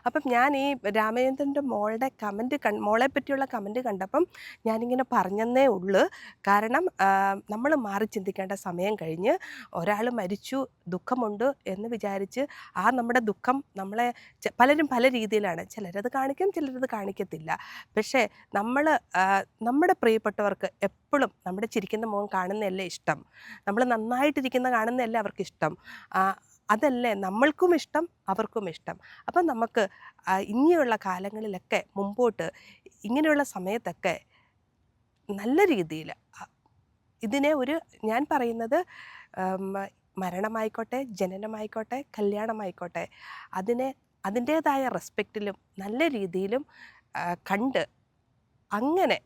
അപ്പം ഞാൻ ഈ രാമചന്ദ്രൻ്റെ മോളുടെ മോളെ പറ്റിയുള്ള കമൻറ്റ് കണ്ടപ്പം ഞാനിങ്ങനെ പറഞ്ഞെന്നേ ഉള്ളൂ. കാരണം നമ്മൾ മാറി ചിന്തിക്കേണ്ട സമയം കഴിഞ്ഞ്. ഒരാൾ മരിച്ചു, ദുഃഖമുണ്ട് എന്ന് വിചാരിച്ച് നമ്മുടെ ദുഃഖം നമ്മളെ പലരും പല രീതിയിലാണ്. ചിലരത് കാണിക്കും, ചിലരത് കാണിക്കത്തില്ല. പക്ഷേ നമ്മൾ നമ്മുടെ പ്രിയപ്പെട്ടവർക്ക് എപ്പോഴും നമ്മുടെ ചിരിക്കുന്ന മുഖം കാണുന്നതല്ലേ ഇഷ്ടം. നമ്മൾ നന്നായിട്ടിരിക്കുന്ന കാണുന്നതല്ലേ അവർക്കിഷ്ടം. അതല്ലേ നമ്മൾക്കും ഇഷ്ടം, അവർക്കും ഇഷ്ടം. അപ്പം നമുക്ക് ഇനിയുള്ള കാലങ്ങളിലൊക്കെ മുമ്പോട്ട് ഇങ്ങനെയുള്ള സമയത്തൊക്കെ നല്ല രീതിയിൽ ഇതിനെ ഞാൻ പറയുന്നത് മരണമായിക്കോട്ടെ, ജനനമായിക്കോട്ടെ, കല്യാണമായിക്കോട്ടെ, അതിൻ്റേതായ റെസ്പെക്റ്റിലും നല്ല രീതിയിലും കണ്ട് അങ്ങനെ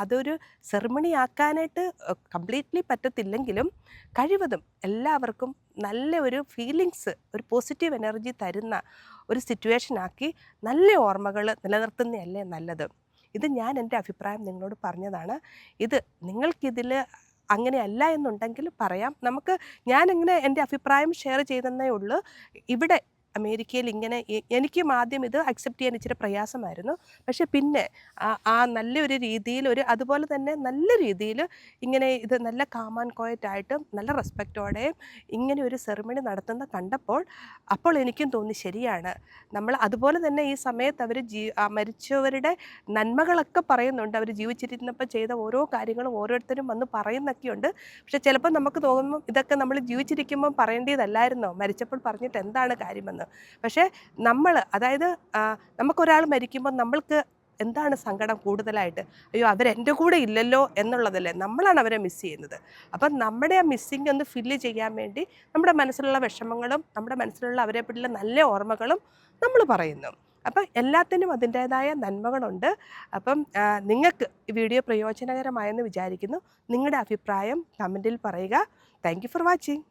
അതൊരു സെറിമണി ആക്കാനായിട്ട് കംപ്ലീറ്റ്ലി പറ്റത്തില്ലെങ്കിലും കഴിവതും എല്ലാവർക്കും നല്ല ഒരു ഫീലിങ്സ്, ഒരു പോസിറ്റീവ് എനർജി തരുന്ന ഒരു സിറ്റുവേഷനാക്കി നല്ല ഓർമ്മകൾ നിലനിർത്തുന്നതല്ലേ നല്ലത്. ഇത് ഞാൻ എൻ്റെ അഭിപ്രായം നിങ്ങളോട് പറഞ്ഞതാണ്. ഇത് നിങ്ങൾക്കിതിൽ അങ്ങനെയല്ല എന്നുണ്ടെങ്കിൽ പറയാം. ഞാനിങ്ങനെ എൻ്റെ അഭിപ്രായം ഷെയർ ചെയ്തെന്നേ ഉള്ളൂ. ഇവിടെ അമേരിക്കയിൽ ഇങ്ങനെ എനിക്കും ആദ്യം ഇത് അക്സെപ്റ്റ് ചെയ്യാൻ ഇച്ചിരി പ്രയാസമായിരുന്നു. പക്ഷെ പിന്നെ നല്ലൊരു രീതിയിൽ അതുപോലെ തന്നെ നല്ല രീതിയിൽ ഇങ്ങനെ ഇത് നല്ല കാം ആൻഡ് ക്വയറ്റ് ആയിട്ട് നല്ല റെസ്പെക്റ്റോടെയും ഇങ്ങനെ ഒരു സെറിമണി നടത്തുന്ന കണ്ടപ്പോൾ അപ്പോൾ എനിക്കും തോന്നി ശരിയാണ്. നമ്മൾ അതുപോലെ തന്നെ ഈ സമയത്ത് അവർ മരിച്ചവരുടെ നന്മകളൊക്കെ പറയുന്നുണ്ട്. അവർ ജീവിച്ചിരുന്നപ്പോൾ ചെയ്ത ഓരോ കാര്യങ്ങളും ഓരോരുത്തരും വന്ന് പറയുന്നൊക്കെയുണ്ട്. പക്ഷെ ചിലപ്പോൾ നമുക്ക് തോന്നുന്നു ഇതൊക്കെ നമ്മൾ ജീവിച്ചിരിക്കുമ്പം പറയേണ്ടതല്ലായിരുന്നോ, മരിച്ചപ്പോൾ പറഞ്ഞിട്ട് എന്താണ് കാര്യമെന്ന്. പക്ഷേ അതായത് നമുക്കൊരാൾ മരിക്കുമ്പോൾ നമ്മൾക്ക് എന്താണ് സങ്കടം കൂടുതലായിട്ട്? അയ്യോ, അവരെൻ്റെ കൂടെ ഇല്ലല്ലോ എന്നുള്ളതല്ലേ. നമ്മളാണ് അവരെ മിസ് ചെയ്യുന്നത്. അപ്പം നമ്മുടെ ആ മിസ്സിങ് ഒന്ന് ഫില്ല് ചെയ്യാൻ വേണ്ടി നമ്മുടെ മനസ്സിലുള്ള വിഷമങ്ങളും നമ്മുടെ മനസ്സിലുള്ള അവരെ പറ്റിയുള്ള നല്ല ഓർമ്മകളും നമ്മൾ പറയുന്നു. അപ്പം എല്ലാത്തിനും അതിൻ്റേതായ നന്മകളുണ്ട്. അപ്പം നിങ്ങൾക്ക് ഈ വീഡിയോ പ്രയോജനകരമായെന്ന് വിചാരിക്കുന്നു. നിങ്ങളുടെ അഭിപ്രായം കമൻറ്റിൽ പറയുക. Thank you for watching.